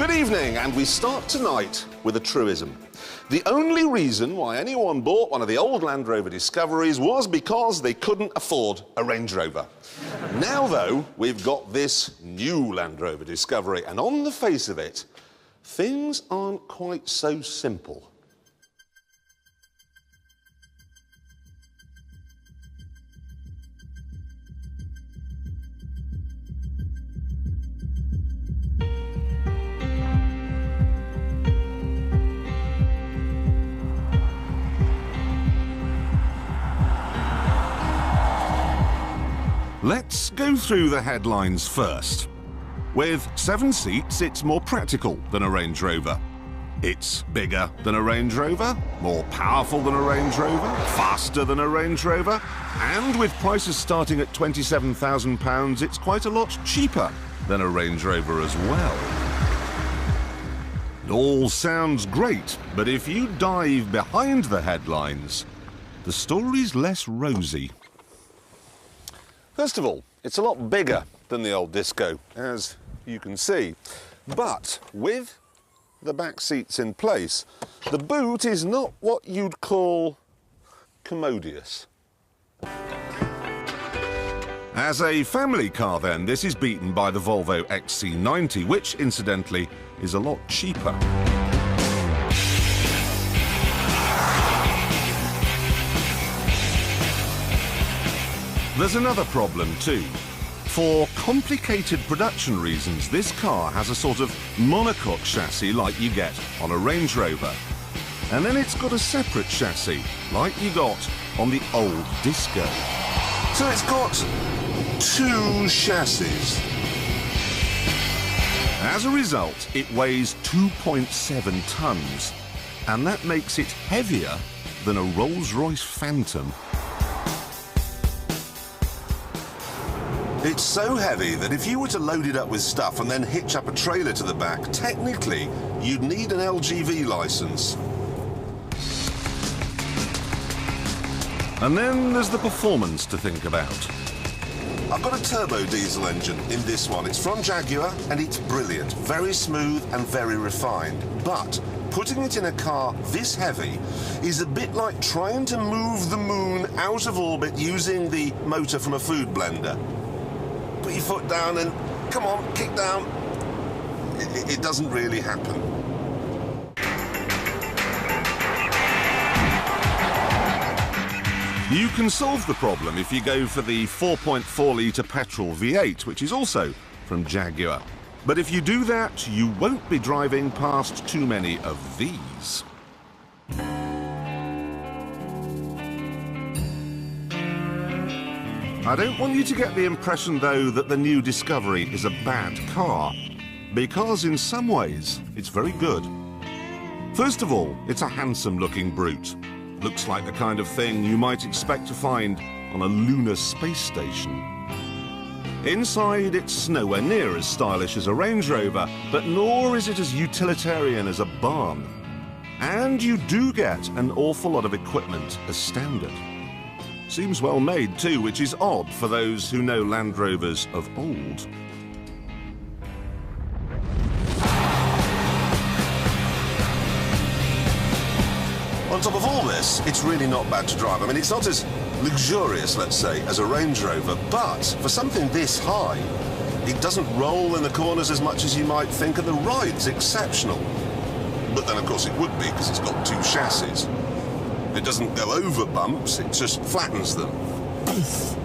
Good evening, and we start tonight with a truism. The only reason why anyone bought one of the old Land Rover Discoveries was because they couldn't afford a Range Rover. Now, though, we've got this new Land Rover Discovery, and on the face of it, things aren't quite so simple. Let's go through the headlines first. With 7 seats, it's more practical than a Range Rover. It's bigger than a Range Rover, more powerful than a Range Rover, faster than a Range Rover, and with prices starting at £27,000, it's quite a lot cheaper than a Range Rover as well. It all sounds great, but if you dive behind the headlines, the story's less rosy. First of all, it's a lot bigger than the old Disco, as you can see. But with the back seats in place, the boot is not what you'd call commodious. As a family car, then, this is beaten by the Volvo XC90, which, incidentally, is a lot cheaper. There's another problem too. For complicated production reasons, this car has a sort of monocoque chassis like you get on a Range Rover. And then it's got a separate chassis like you got on the old Disco. So it's got 2 chassis. As a result, it weighs 2.7 tons, and that makes it heavier than a Rolls-Royce Phantom. It's so heavy that if you were to load it up with stuff and then hitch up a trailer to the back, technically, you'd need an LGV licence. And then there's the performance to think about. I've got a turbo diesel engine in this one. It's from Jaguar, and it's brilliant, very smooth and very refined. But putting it in a car this heavy is a bit like trying to move the moon out of orbit using the motor from a food blender. Put your foot down and, come on, kick down. It doesn't really happen. You can solve the problem if you go for the 4.4-litre petrol V8, which is also from Jaguar. But if you do that, you won't be driving past too many of these. I don't want you to get the impression, though, that the new Discovery is a bad car, because in some ways, it's very good. First of all, it's a handsome-looking brute. Looks like the kind of thing you might expect to find on a lunar space station. Inside, it's nowhere near as stylish as a Range Rover, but nor is it as utilitarian as a barn. And you do get an awful lot of equipment as standard. Seems well made too, which is odd for those who know Land Rovers of old. On top of all this, it's really not bad to drive. I mean, it's not as luxurious, let's say, as a Range Rover, but for something this high, it doesn't roll in the corners as much as you might think, and the ride's exceptional. But then, of course, it would be, because it's got 2 chassis. It doesn't go over bumps, it just flattens them. Poof.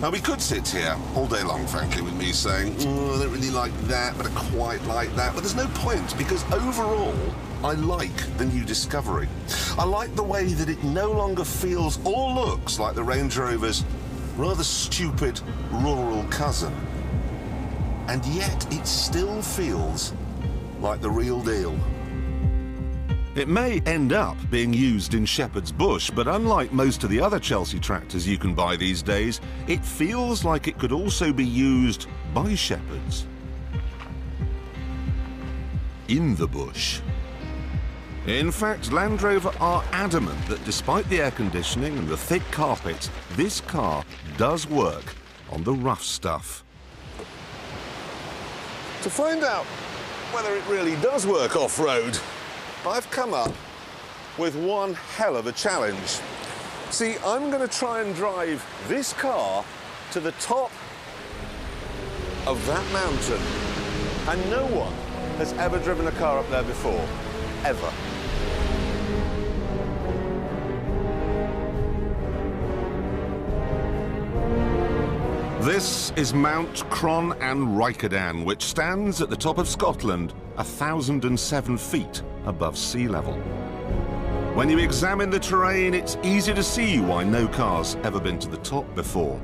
Now, we could sit here all day long, frankly, with me saying, I don't really like that, but I quite like that. But there's no point, because overall, I like the new Discovery. I like the way that it no longer feels or looks like the Range Rover's rather stupid rural cousin. And yet it still feels like the real deal. It may end up being used in Shepherd's Bush, but unlike most of the other Chelsea tractors you can buy these days, it feels like it could also be used by shepherds. In the bush. In fact, Land Rover are adamant that despite the air conditioning and the thick carpets, this car does work on the rough stuff. To find out whether it really does work off-road, I've come up with one hell of a challenge. See, I'm going to try and drive this car to the top of that mountain. And no one has ever driven a car up there before, ever. This is Mount Cron and Riccardan, which stands at the top of Scotland, 1,007 feet above sea level. When you examine the terrain, it's easy to see why no car's ever been to the top before.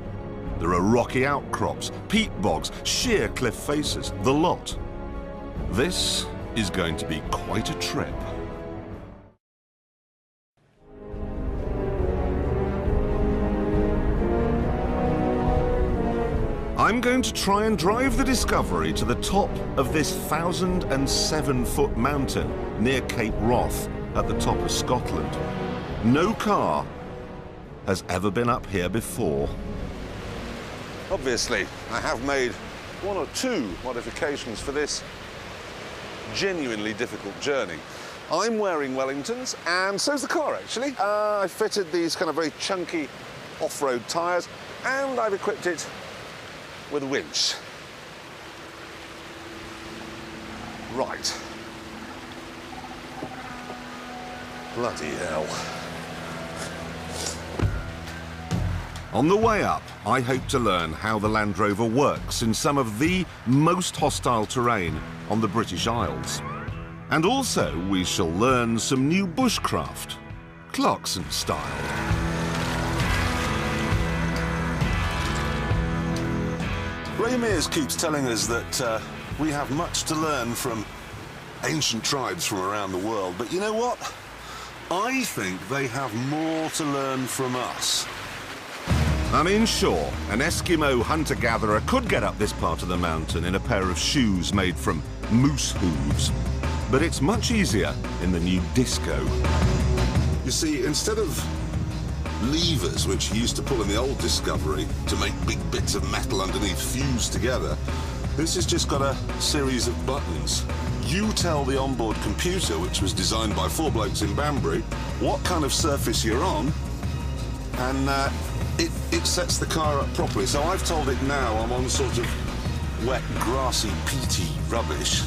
There are rocky outcrops, peat bogs, sheer cliff faces, the lot. This is going to be quite a trip. I'm going to try and drive the Discovery to the top of this 1,007-foot mountain near Cape Wrath at the top of Scotland. No car has ever been up here before. Obviously, I have made one or two modifications for this genuinely difficult journey. I'm wearing Wellingtons, and so's the car, actually. I fitted these kind of very chunky off-road tyres, and I've equipped it with a winch. Right. Bloody hell. On the way up, I hope to learn how the Land Rover works in some of the most hostile terrain on the British Isles. And also, we shall learn some new bushcraft, Clarkson style. Ray Mears keeps telling us that we have much to learn from ancient tribes from around the world, but you know what? I think they have more to learn from us. I mean, sure, an Eskimo hunter-gatherer could get up this part of the mountain in a pair of shoes made from moose hooves, but it's much easier in the new Disco. You see, instead of levers, which you used to pull in the old Discovery to make big bits of metal underneath fuse together, this has just got a series of buttons. You tell the onboard computer, which was designed by 4 blokes in Banbury, what kind of surface you're on, and it sets the car up properly. So I've told it now I'm on sort of wet, grassy, peaty rubbish,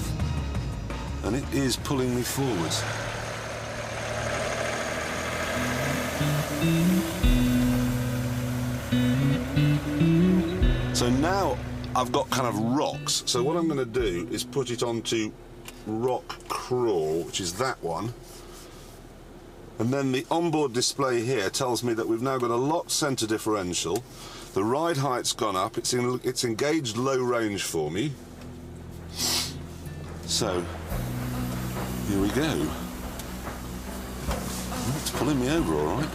and it is pulling me forwards. So now I've got kind of rocks. So what I'm going to do is put it onto rock crawl, which is that one. And then the onboard display here tells me that we've now got a locked centre differential. The ride height's gone up. It's engaged low range for me. So here we go. It's pulling me over, all right.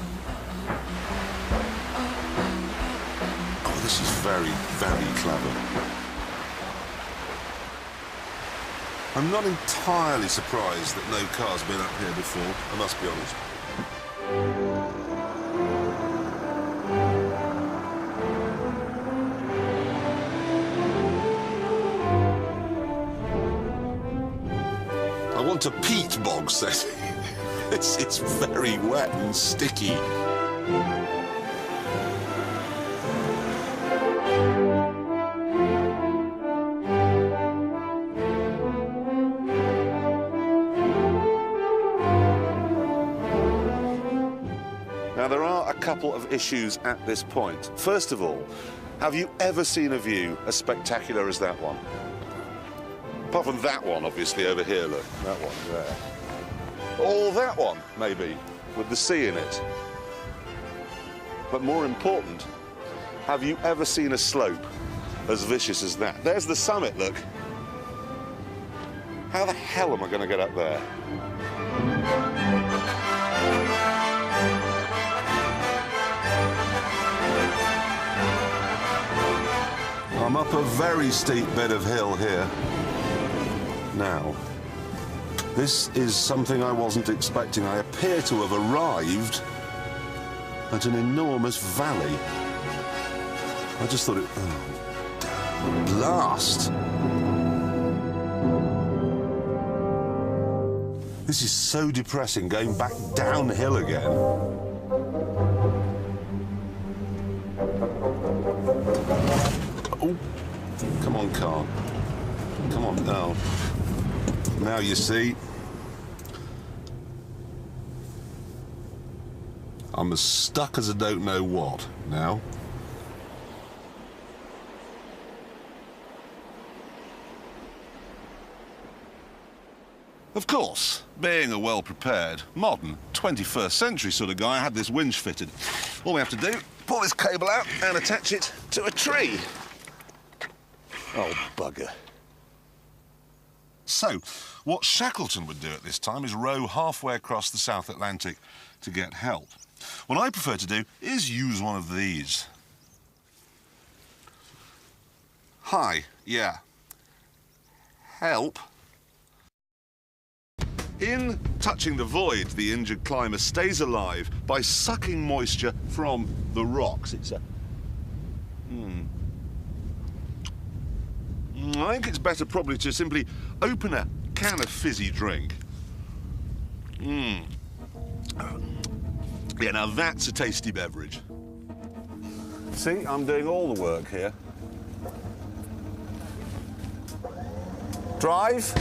Oh, this is very, very clever. I'm not entirely surprised that no car's been up here before, I must be honest. I want a peat bog setting. It's very wet and sticky. Now, there are a couple of issues at this point. First of all, have you ever seen a view as spectacular as that one? Apart from that one, obviously, over here, look. That one there. Or that one, maybe, with the sea in it. But more important, have you ever seen a slope as vicious as that? There's the summit, look. How the hell am I going to get up there? I'm up a very steep bit of hill here. Now, This is something I wasn't expecting. I appear to have arrived at an enormous valley. I just thought it... Oh, blast! This is so depressing, going back downhill again. Oh, come on, car. Come on, now. Now you see. I'm as stuck as I don't know what now. Of course, being a well-prepared, modern, 21st century sort of guy, I had this winch fitted. All we have to do, pull this cable out and attach it to a tree. Oh, bugger. So, what Shackleton would do at this time is row halfway across the South Atlantic to get help. What I prefer to do is use one of these. Hi, yeah. Help. In touching the void, the injured climber stays alive by sucking moisture from the rocks. It's a... I think it's better probably to simply open a can of fizzy drink. Yeah, now that's a tasty beverage. See, I'm doing all the work here. Drive.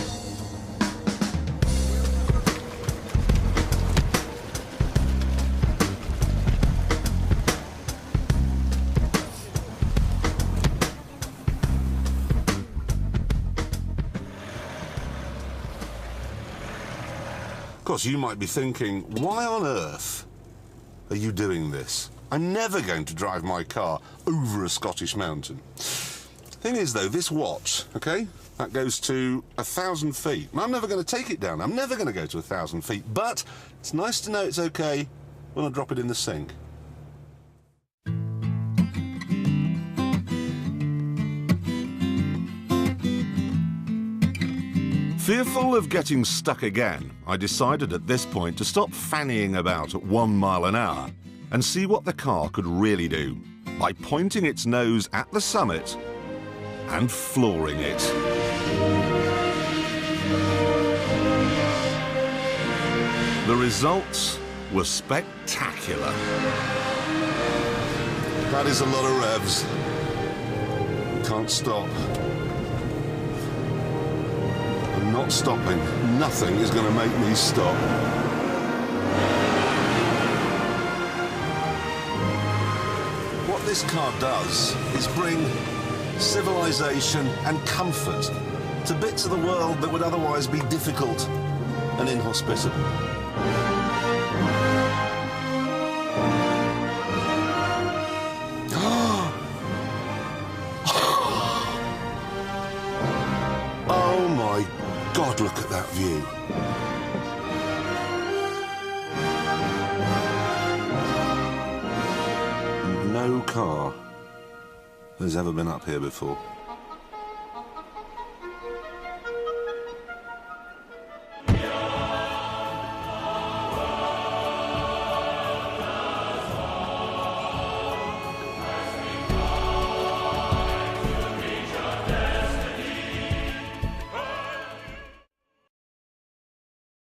Of course, you might be thinking, why on earth are you doing this? I'm never going to drive my car over a Scottish mountain. Thing is, though, this watch, OK, that goes to 1,000 feet. And I'm never going to take it down. I'm never going to go to 1,000 feet. But it's nice to know it's OK when I drop it in the sink. Fearful of getting stuck again, I decided at this point to stop fannying about at 1 mile an hour and see what the car could really do by pointing its nose at the summit and flooring it. The results were spectacular. That is a lot of revs. Can't stop. I'm not stopping. Nothing is going to make me stop. What this car does is bring civilization and comfort to bits of the world that would otherwise be difficult and inhospitable. Oh my God, look at that view. No car has ever been up here before.